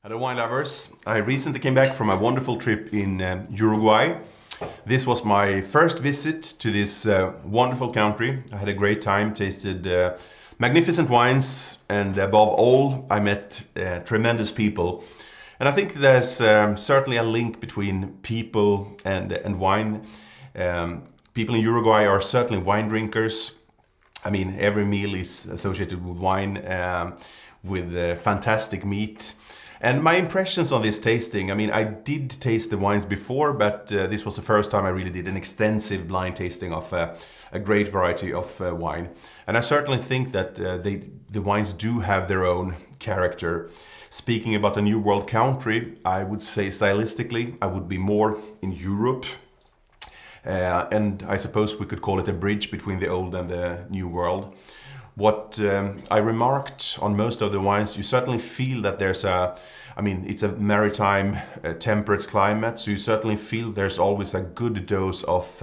Hello wine lovers. I recently came back from a wonderful trip in Uruguay. This was my first visit to this wonderful country. I had a great time, tasted magnificent wines, and above all, I met tremendous people. And I think there's certainly a link between people and wine. People in Uruguay are certainly wine drinkers. I mean, every meal is associated with wine, with fantastic meat. And my impressions on this tasting, I mean, I did taste the wines before, but this was the first time I really did an extensive blind tasting of a great variety of wine. And I certainly think that the wines do have their own character. Speaking about a new world country, I would say stylistically, I would be more in Europe. And I suppose we could call it a bridge between the old and the new world. What I remarked on most of the wines, you certainly feel that there's it's a maritime temperate climate, so you certainly feel there's always a good dose of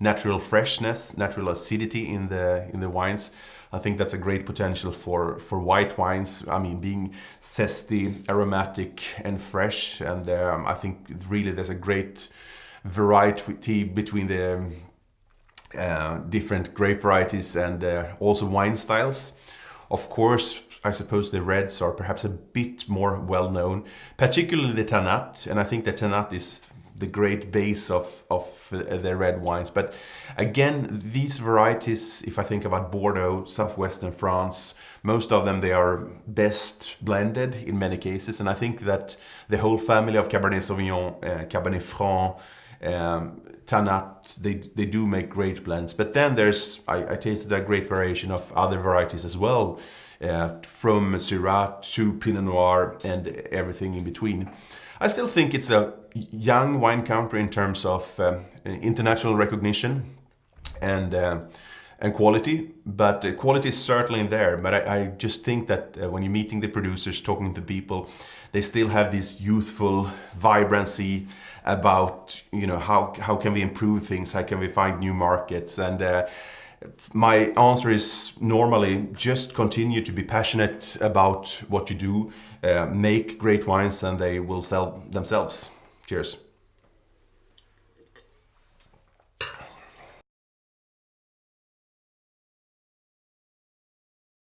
natural freshness, natural acidity in the wines. I think that's a great potential for white wines. I mean, being zesty, aromatic and fresh, and I think really there's a great variety between the different grape varieties and also wine styles. Of course, I suppose the reds are perhaps a bit more well known, particularly the Tannat, and I think the Tannat is the great base of the red wines. But again, these varieties, if I think about Bordeaux, southwestern France, most of them, they are best blended in many cases, and I think that the whole family of Cabernet Sauvignon, Cabernet Franc, Tannat, they do make great blends. But then I tasted a great variation of other varieties as well, from Syrah to Pinot Noir and everything in between. I still think it's a young wine country in terms of international recognition and quality, but quality is certainly there. But I just think that when you're meeting the producers, talking to people, they still have this youthful vibrancy about, how can we improve things, how can we find new markets. And my answer is normally just continue to be passionate about what you do, make great wines, and they will sell themselves. Cheers.